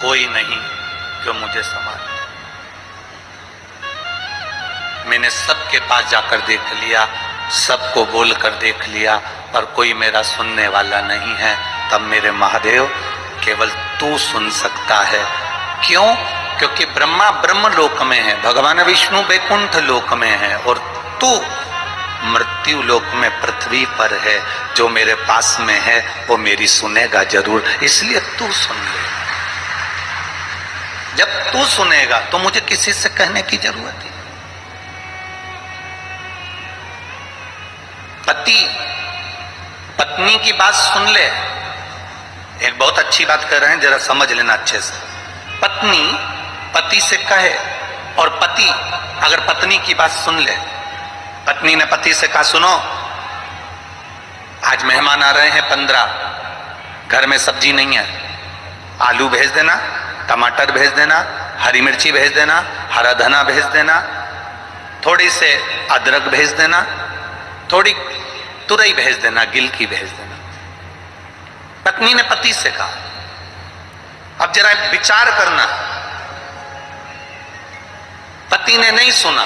कोई नहीं जो मुझे संभाले। मैंने सबके पास जाकर देख लिया, सबको बोलकर देख लिया, पर कोई मेरा सुनने वाला नहीं है। तब मेरे महादेव केवल तू सुन सकता है। क्यों? क्योंकि ब्रह्मा ब्रह्म लोक में है, भगवान विष्णु वैकुंठ लोक में है, और तू मृत्यु लोक में पृथ्वी पर है। जो मेरे पास में है वो मेरी सुनेगा जरूर, इसलिए तू सुन ले। जब तू सुनेगा तो मुझे किसी से कहने की जरूरत है। पति पत्नी की बात सुन ले। एक बहुत अच्छी बात कर रहे हैं, जरा समझ लेना अच्छे से। पत्नी पति से कहे और पति अगर पत्नी की बात सुन ले। पत्नी ने पति से कहा, सुनो आज मेहमान आ रहे हैं 15, घर में सब्जी नहीं है, आलू भेज देना, टमाटर भेज देना, हरी मिर्ची भेज देना, हरा धना भेज देना, थोड़ी से अदरक भेज देना, थोड़ी तुरई भेज देना, गिलकी भेज देना। पत्नी ने पति से कहा। अब जरा विचार करना, पति ने नहीं सुना,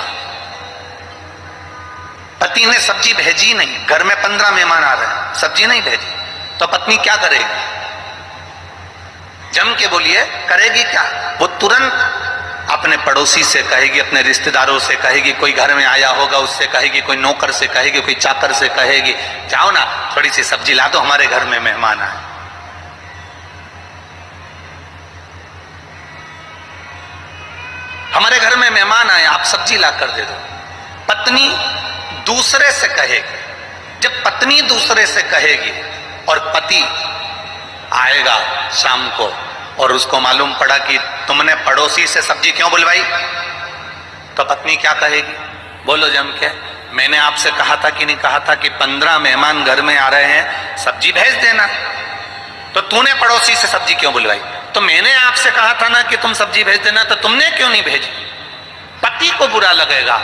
पति ने सब्जी भेजी नहीं। घर में 15 मेहमान आ रहे हैं, सब्जी नहीं भेजी, तो पत्नी क्या करेगी? जम के बोलिए, करेगी क्या? वो तुरंत अपने पड़ोसी से कहेगी, अपने रिश्तेदारों से कहेगी, कोई घर में आया होगा उससे कहेगी, कोई नौकर से कहेगी, कोई चाकर से कहेगी, जाओ ना थोड़ी सी सब्जी ला दो, हमारे घर में मेहमान आए। हमारे घर में मेहमान आए, आप सब्जी ला कर दे दो। पत्नी दूसरे से कहेगी। जब पत्नी दूसरे से कहेगी और पति आएगा शाम को और उसको मालूम पड़ा कि तुमने पड़ोसी से सब्जी क्यों बुलवाई, तो पत्नी क्या कहेगी? बोलो जम के, मैंने आपसे कहा था कि नहीं कहा था कि 15 मेहमान घर में आ रहे हैं, सब्जी भेज देना, तो तूने पड़ोसी से सब्जी क्यों बुलवाई? तो मैंने आपसे कहा था ना कि तुम सब्जी भेज देना, तो तुमने क्यों नहीं भेजी? पति को बुरा लगेगा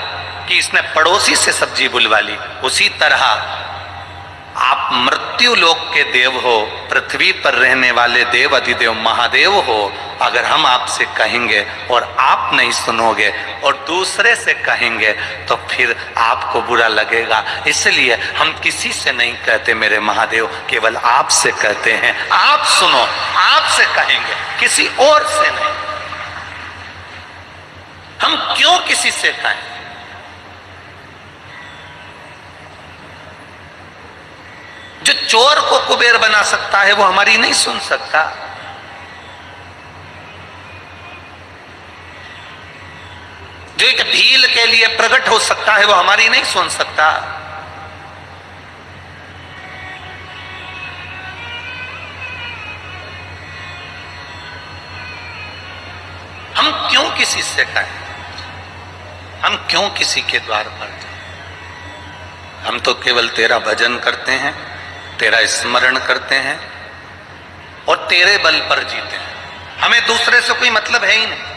कि इसने पड़ोसी से सब्जी बुलवा ली। उसी तरह आप मृत्यु लोक के देव हो, पृथ्वी पर रहने वाले देव अधिदेव महादेव हो। अगर हम आपसे कहेंगे और आप नहीं सुनोगे और दूसरे से कहेंगे तो फिर आपको बुरा लगेगा। इसलिए हम किसी से नहीं कहते मेरे महादेव, केवल आपसे कहते हैं। आप सुनो, आपसे कहेंगे, किसी और से नहीं। हम क्यों किसी से कहें? जो चोर को कुबेर बना सकता है वो हमारी नहीं सुन सकता। जो एक भील के लिए प्रकट हो सकता है वो हमारी नहीं सुन सकता। हम क्यों किसी से कहें? हम क्यों किसी के द्वार पर जाएं? हम तो केवल तेरा भजन करते हैं, तेरा स्मरण करते हैं और तेरे बल पर जीते हैं। हमें दूसरे से कोई मतलब है ही नहीं।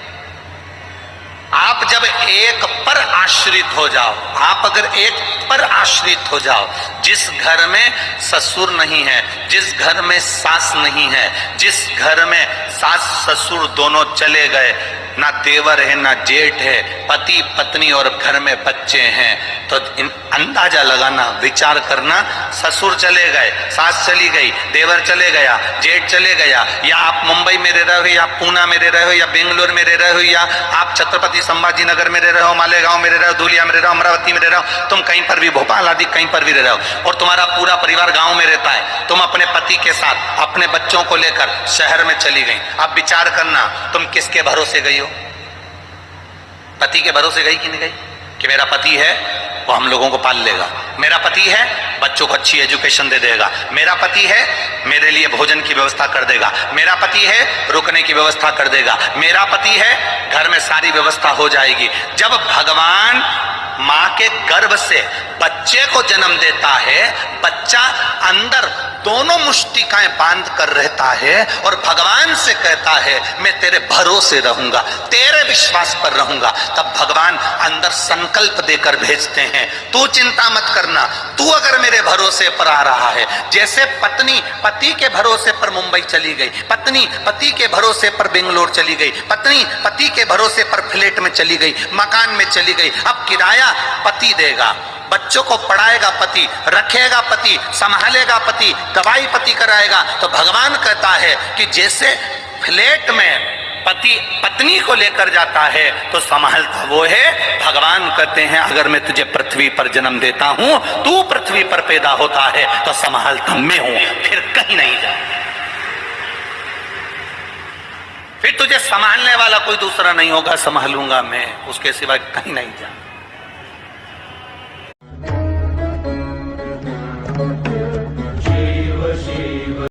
आप जब एक पर आश्रित हो जाओ, आप अगर एक पर आश्रित हो जाओ, जिस घर में ससुर नहीं है, जिस घर में सास नहीं है, जिस घर में सास ससुर दोनों चले गए, ना देवर है ना जेठ है, पति पत्नी और घर में बच्चे हैं, तो अंदाजा लगाना, विचार करना, ससुर चले गए, सास चली गई, देवर चले गया, जेठ चले गया, या आप मुंबई में रह रहे हो, या पूना में रह रहे हो, या बेंगलोर में रह रहे हो, या आप छत्रपति संभाजी नगर में रह रहे हो, मालेगांव में रह रहे हो, धुलिया में रह रहे हो, अमरावती में रह रहे हो, तुम कहीं पर भी, भोपाल आदि कहीं पर भी रह रहे हो, और तुम्हारा पूरा परिवार गांव में रहता है। तुम अपने पति के साथ अपने बच्चों को लेकर शहर में चली गई। अब विचार करना, तुम किसके भरोसे गई हो? पति के भरोसे गई कि नहीं गई कि मेरा पति है वो हम लोगों को पाल लेगा, मेरा पति है बच्चों को अच्छी एजुकेशन दे देगा, मेरा पति है मेरे लिए भोजन की व्यवस्था कर देगा, मेरा पति है रुकने की व्यवस्था कर देगा, मेरा पति है घर में सारी व्यवस्था हो जाएगी। जब भगवान माँ के गर्भ से बच्चा बच्चे को जन्म देता है, बच्चा अंदर दोनों मुष्टिकाएं बांध कर रहता है और भगवान से कहता है मैं तेरे भरोसे रहूंगा, तेरे विश्वास पर रहूंगा। तब भगवान अंदर संकल्प देकर भेजते हैं, तू चिंता मत करना, तू अगर मेरे भरोसे पर आ रहा है। जैसे पत्नी पति के भरोसे पर मुंबई चली गई, पत्नी पति के भरोसे पर बेंगलोर चली गई, पत्नी पति के भरोसे पर फ्लैट में चली गई, मकान में चली गई। अब किराया पति देगा, बच्चों को पढ़ाएगा पति, रखेगा पति, संभालेगा पति, दवाई पति कराएगा। तो भगवान कहता है कि जैसे फ्लैट में पति पत्नी को लेकर जाता है तो संभालता वो है। भगवान कहते हैं अगर मैं तुझे पृथ्वी पर जन्म देता हूं, तू पृथ्वी पर पैदा होता है तो संभालता मैं हूं, फिर कहीं नहीं जा, फिर तुझे संभालने वाला कोई दूसरा नहीं होगा, संभालूंगा मैं, उसके सिवा कहीं नहीं जा।